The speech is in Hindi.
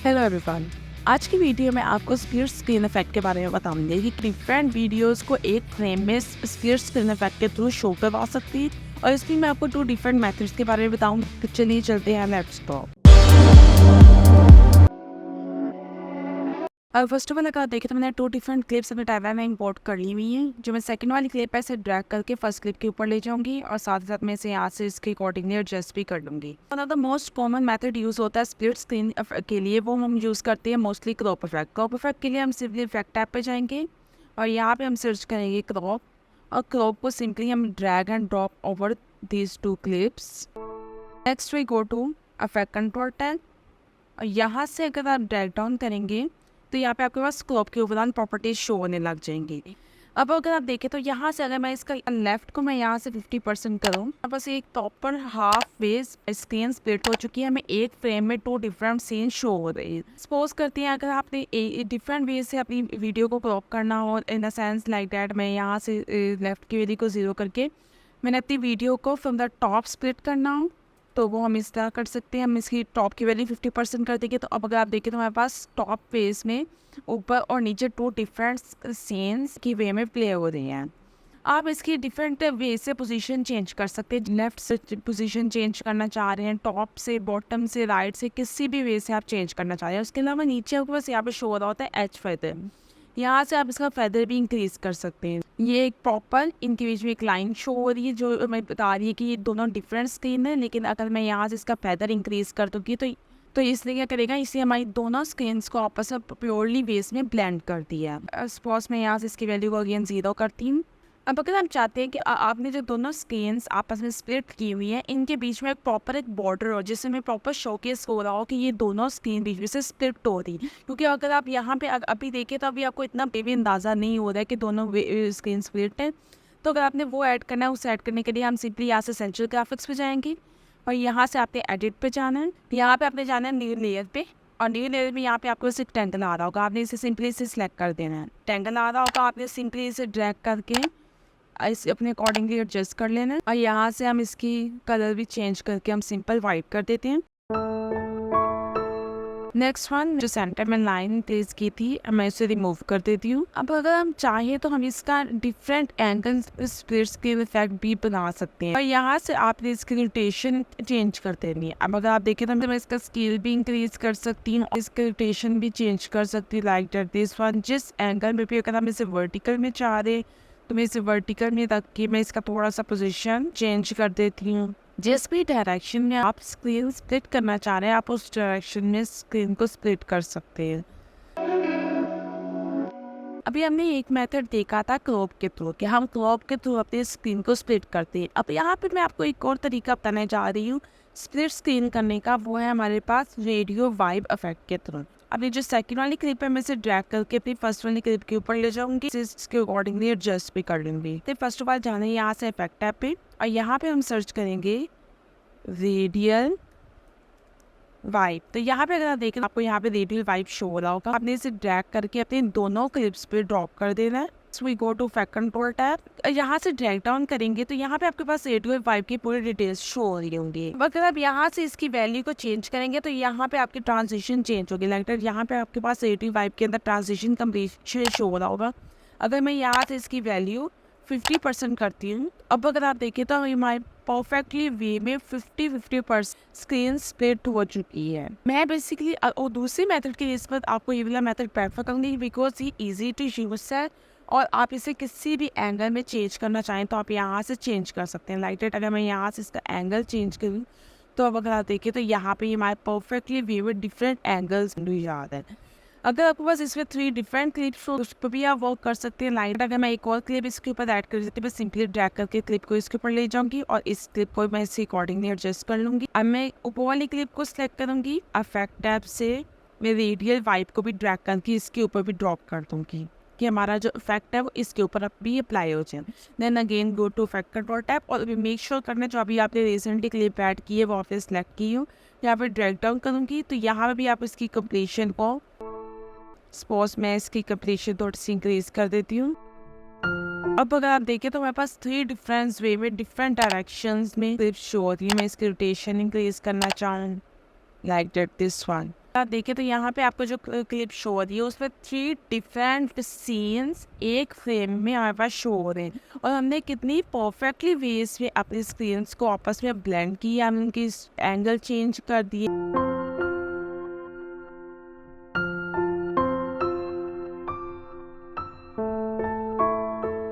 Hello everyone. आज की वीडियो में आपको स्प्लिट स्क्रीन इफेक्ट के बारे में बताऊंगी कि डिफरेंट वीडियोस को एक फ्रेम में स्प्लिट स्क्रीन इफेक्ट के थ्रू शो करवा सकती है और इसमें मैं आपको 2 डिफरेंट मेथड्स के बारे में बताऊंगी। तो चलिए चलते हैं, लेट्स गो। अब फर्स्ट ऑफ ऑल अगर देखें तो मैंने 2 डिफरेंट क्लिप्स अपने टाइमलाइन में इंपोर्ट कर ली हुई हैं। जो मैं सेकंड वाली क्लिप है इसे ड्रैग करके फर्स्ट क्लिप के ऊपर ले जाऊंगी और साथ ही साथ मैं इसे यहाँ से इसके अकॉर्डिंगली एडजस्ट भी कर लूँगी। One of the most common method use होता है स्प्लिट स्क्रीन के लिए, वो हम यूज़ करते हैं mostly crop effect. Crop effect के लिए हम सिंपली इफेक्ट टैब पे जाएंगे और यहाँ पे हम सर्च करेंगे क्रॉप, और क्रॉप को सिंपली हम drag and drop over these 2 clips. Next we go to effect control tab और यहाँ से अगर आप ड्रैग डाउन करेंगे तो यहाँ पे आपके पास क्रॉप के ओवरऑल प्रॉपर्टीज शो होने लग जाएंगी। अब अगर आप देखें तो यहाँ से अगर मैं इसका लेफ्ट को मैं यहाँ से 50% करूँ, बस एक proper half wedge screen split हो चुकी है। हमें एक फ्रेम में 2 डिफरेंट सीन शो हो रही है। सपोज करते हैं अगर आपने डिफरेंट वे से अपनी वीडियो को क्रॉप करना हो, in the sense like that मैं यहाँ से लेफ्ट की वैल्यू को 0 करके मैंने अपनी वीडियो को फ्रॉम द टॉप स्प्लिट करना हो, तो वो हम इस तरह कर सकते हैं। हम इसकी टॉप की वैल्यू 50% कर देंगे। तो अब अगर आप देखें तो हमारे पास टॉप पेज में ऊपर और नीचे 2 डिफरेंट सीन्स की वे में प्ले हो रही हैं। आप इसकी डिफरेंट वे से पोजीशन चेंज कर सकते हैं। लेफ्ट से पोजीशन चेंज करना चाह रहे हैं, टॉप से, बॉटम से, राइट से, किसी भी वे से आप चेंज करना चाह रहे हैं। उसके अलावा नीचे आपके पास यहाँ पे शो हो रहा होता है एज फेदर, यहाँ से आप इसका फेदर भी इंक्रीज कर सकते हैं। ये एक प्रॉपर इनके बीच में एक लाइन शो हो रही है जो मैं बता रही है कि ये दोनों डिफरेंट स्क्रीन है, लेकिन अगर मैं यहाँ से इसका फेदर इंक्रीज कर दूँगी तो इसलिए क्या करेगा, इसे हमारी दोनों स्क्रीन्स को आपस में प्योरली बेस में ब्लेंड कर दिया। सपोज मैं यहाँ से इसकी वैल्यू को अगेन 0 करती हूँ। अब अगर हम चाहते हैं कि आपने जो दोनों स्क्रीन्स आपस में स्प्लिट की हुई हैं, इनके बीच में एक बॉर्डर हो जिससे मैं प्रॉपर शोकेस हो रहा हो कि ये दोनों स्क्रीन बीच में से स्प्लिट हो रही है। क्योंकि अगर आप यहाँ पे अभी देखें तो अभी आपको इतना भी अंदाज़ा नहीं हो रहा है कि दोनों स्क्रीन स्प्लिट हैं। तो अगर आपने वो ऐड करना है, उसे ऐड करने के लिए हम सिंपली यहाँ से एसेंशियल ग्राफिक्स पे जाएंगे और यहाँ से आपने एडिट पे जाना है। यहाँ पे आपने जाना है न्यू लेयर पे, और न्यू लेयर में यहाँ पे आपको एक टेंगल आ रहा होगा, आपने इसे सिंपली इसे सिलेक्ट कर देना है। टेंगल आ रहा होगा, आपने सिंपली इसे ड्रैग करके इसे अपने अकॉर्डिंगली एडजस्ट कर लेना है। और यहाँ से हम इसकी कलर भी चेंज करके हम सिंपल वाइट कर देते हैं। नेक्स्ट वन जो सेंटर में लाइन प्लेस की थी मैं इसे रिमूव कर देती हूँ। अब अगर हम चाहें तो हम इसका different angle split screen effect भी बना सकते हैं और यहाँ से आपने इसकी रोटेशन चेंज कर देनी है। अब अगर आप देखें तो मैं इसका स्केल भी इंक्रीज कर सकती हूँ, इसका रोटेशन भी चेंज कर सकती हूँ लाइक दैट दिस वन। जिस एंगल में भी अगर हम इसे वर्टिकल में चाह रहे तो मैं इसे वर्टिकल में रख के मैं इसका थोड़ा सा पोजीशन चेंज कर देती हूँ। जिस भी डायरेक्शन में आप स्क्रीन स्प्लिट करना चाह रहे हैं आप उस डायरेक्शन में स्क्रीन को स्प्लिट कर सकते हैं। अभी हमने एक मेथड देखा था क्रॉप के थ्रू, कि हम क्रॉप के थ्रू अपने स्क्रीन को स्प्लिट करते हैं। अब यहाँ पे मैं आपको एक और तरीका बताने जा रही हूँ स्प्लिट स्क्रीन करने का, वो है हमारे पास रेडियो वाइब इफेक्ट के थ्रू। अभी जो सेकंड वाली क्लिप है मैं इसे ड्रैग करके अपनी फर्स्ट वाली क्लिप के ऊपर ले जाऊंगी, इसके अकॉर्डिंगली एडजस्ट भी कर लूंगी। तो फर्स्ट ऑफ ऑल जाना है यहाँ से इफेक्ट टैब पे और यहाँ पे हम सर्च करेंगे रेडियल वाइब। तो यहाँ पे अगर आप देखें आपको यहाँ पे रेडियल वाइब शो हो रहा होगा, आपने इसे ड्रैग करके अपने दोनों क्लिप्स पे ड्रॉप कर देना है। We go to effect control tab, यहाँ से ड्रैग डाउन करेंगे तो यहाँ पे आपके पास रेडियल वाइब की पूरी डिटेल्स शो हो रही होंगी। अगर आप यहाँ से इसकी वैल्यू को चेंज करेंगे तो यहाँ पे आपकी ट्रांजिशन चेंज होगी। लाइक यहाँ पे आपके पास रेडियल वाइब के अंदर ट्रांजिशन कम्प्लीशन शो हो रहा होगा। अगर मैं यहाँ से इसकी वैल्यू 50% करती हूँ, अब अगर आप देखें तो हमारे परफेक्टली वे में 50% स्क्रीन स्प्लिट हो चुकी है। मैं बेसिकली और दूसरी मेथड की निस्बत आपको ये वाला मेथड प्रेफर करूँगी बिकॉज ये इजी टू यूज है और आप इसे किसी भी एंगल में चेंज करना चाहें तो आप यहाँ से चेंज कर सकते हैं। लाइक दैट अगर मैं यहाँ से इसका एंगल चेंज करूँ तो अब अगर आप देखें तो यहाँ पे हमारे परफेक्टली वे में डिफरेंट एंगल्स याद है। अगर आपके पास इसमें 3 डिफरेंट क्लिप्स हो उस पर भी आप वर्क कर सकते हैं। लाइक अगर मैं एक और क्लिप इसके ऊपर ऐड कर देती हूँ, मैं सिंपली ड्रैग करके क्लिप को इसके ऊपर ले जाऊंगी और इस क्लिप को मैं इसके अकॉर्डिंगली एडजस्ट कर लूँगी। अब मैं ऊपर वाली क्लिप को सिलेक्ट करूँगी, इफेक्ट टैब से मैं रेडियल वाइब को भी ड्रैग करके इसके ऊपर भी ड्रॉप कर दूँगी कि हमारा जो इफेक्ट है वो इसके ऊपर भी अप्लाई हो जाए। Then again go to effect control tab और मेक श्योर करना जो अभी आपने रिसेंटली क्लिप ऐड की है वो आपने सेलेक्ट की हो, यहाँ पर ड्रैग डाउन करूँगी तो यहाँ पर भी आप इसकी कंप्लीशन को सपोज मैं इसकी कंप्लीशन थोड़ी सी इंक्रीज कर देती हूँ। अब अगर आप देखें तो हमारे पास 3 डिफरेंट वे में डिफरेंट डायरेक्शंस में क्लिप शो हो रही है। मैं इसकी रोटेशन इंक्रीज करना चाहूँ लाइक दैट दिस वन। आप देखें तो यहाँ पे आपको जो क्लिप शो हो रही है उसमें 3 डिफरेंट सीन्स एक फ्रेम में हमारे पास शो हो रहे हैं और हमने कितनी परफेक्टली वेज में अपने स्क्रीन्स को आपस में ब्लेंड किया, हमने उनकी एंगल चेंज कर दिए।